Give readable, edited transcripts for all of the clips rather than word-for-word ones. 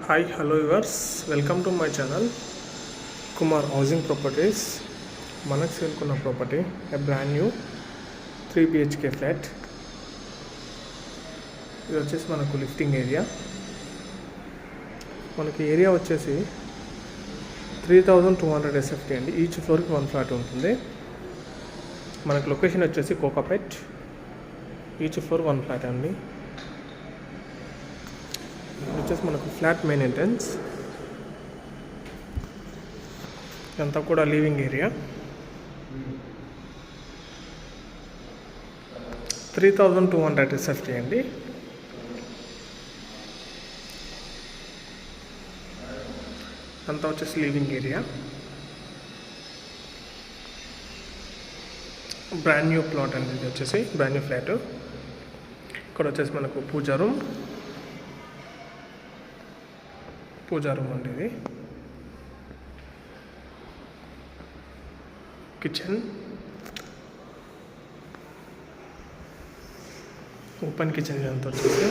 Hi, hello viewers. Welcome to my channel Kumar Housing Properties. మనకు సేల్కున్న property a brand new 3 BHK flat. ఇది వచ్చేసి మనకు lifting area. మనకి area వచ్చేసి 3200 SFT అండి. ఈచ్ ఫ్లోర్కి 1 ఫ్లాట్ ఉంటుంది. మనకు లొకేషన్ వచ్చేసి కోకాపేట్. ఈచ్ ఫ్లోర్ 1 ఫ్లాట్ అండి. వచ్చేసి మనకు ఫ్లాట్ మెయిన్ ఎంట్రన్స్, ఇదంతా కూడా లివింగ్ ఏరియా. 3200 SFT అండి. అంతా వచ్చేసి living area. Brand new plot అండి. ఇది వచ్చేసి బ్రాండ్ న్యూ ఫ్లాట్. ఇక్కడ వచ్చేసి మనకు పూజా రూమ్ అండి. ఇది కిచెన్, ఓపెన్ కిచెన్ ఇదంతా వచ్చేసి.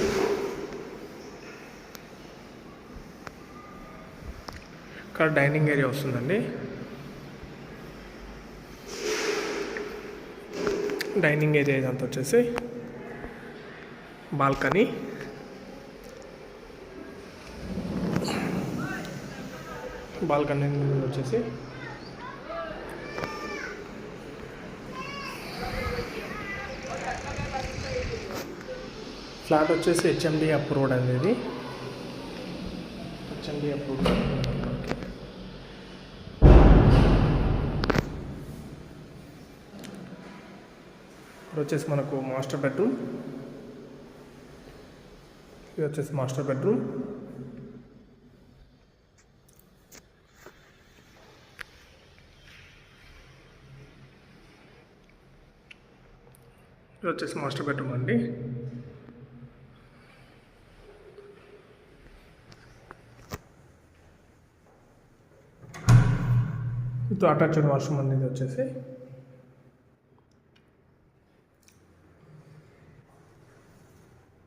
ఇక్కడ డైనింగ్ ఏరియా వస్తుందండి. డైనింగ్ ఏరియా ఇదంతా వచ్చేసి బాల్కనీ. బాల్కనీ వచ్చేసి ఫ్లాట్ వచ్చేసి HMD అప్రూవ్డ్ అండి. ఇది HMD అప్రూవ్డ్. ఇప్పుడు వచ్చేసి మనకు మాస్టర్ బెడ్రూమ్. ఇది వచ్చేసి మాస్టర్ బెడ్రూమ్. ఇది వచ్చేసి మాస్టర్ బెడ్రూమ్ అండి. ఇది అటాచ్డ్ వాష్రూమ్ అండి. ఇది వచ్చేసి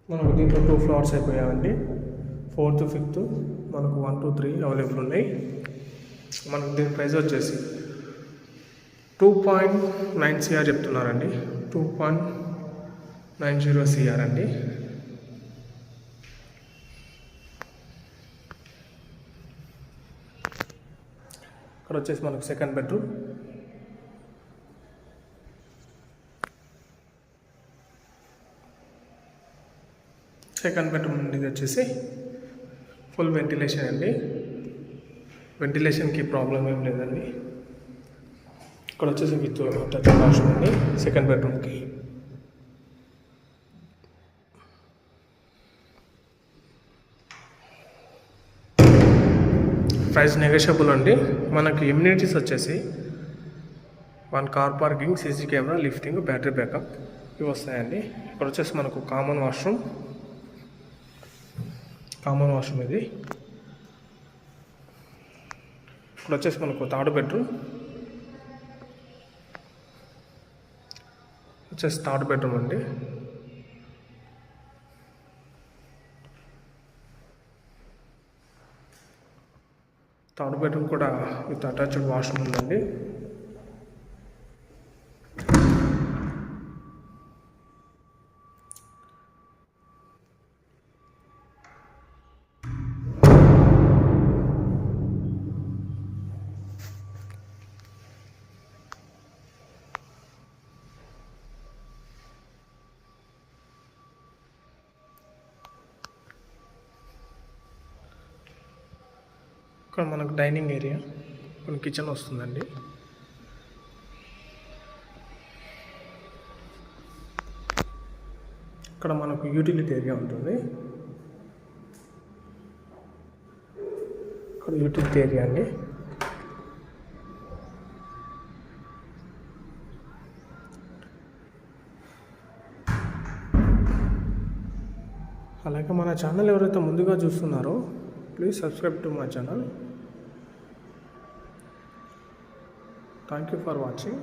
మనకు దీంట్లో 2 ఫ్లోర్స్ అయిపోయాయండి. 4th 5th మనకు 1 2 3 అవైలబుల్ ఉన్నాయి. మనకు దీని ప్రైస్ వచ్చేసి 2.9 CR చెప్తున్నారండి. 2.90 CR అండి. ఇక్కడ వచ్చేసి మనకు సెకండ్ బెడ్రూమ్. సెకండ్ బెడ్రూమ్ ఇది వచ్చేసి ఫుల్ వెంటిలేషన్ అండి. వెంటిలేషన్కి ప్రాబ్లం ఏం లేదండి. ఇక్కడ వచ్చేసి విత్ అటాచ్డ్ వాష్రూమ్ అండి సెకండ్ బెడ్రూమ్కి. ప్రైస్ నెగోషియబుల్ అండి. మనకి ఇమ్యూనిటీస్ వచ్చేసి 1 car parking, CC camera, lifting, battery backup ఇవి వస్తాయండి. ఇక్కడ వచ్చేసి మనకు కామన్ వాష్రూమ్ ఇది. ఇక్కడ వచ్చేసి మనకు థర్డ్ బెడ్రూమ్ అండి. థర్డ్ బెడ్రూమ్ కూడా విత్ అటాచ్డ్ వాష్రూమ్ ఉందండి. ఇక్కడ మనకు డైనింగ్ ఏరియా, కొన్ని కిచెన్ వస్తుందండి. ఇక్కడ మనకు యూటిలిటీ ఏరియా ఉంటుంది. ఇక్కడ యూటిలిటీ ఏరియా అండి. అలాగే మన ఛానల్ ఎవరైతే ముందుగా చూస్తున్నారో please subscribe to my channel. Thank you for watching.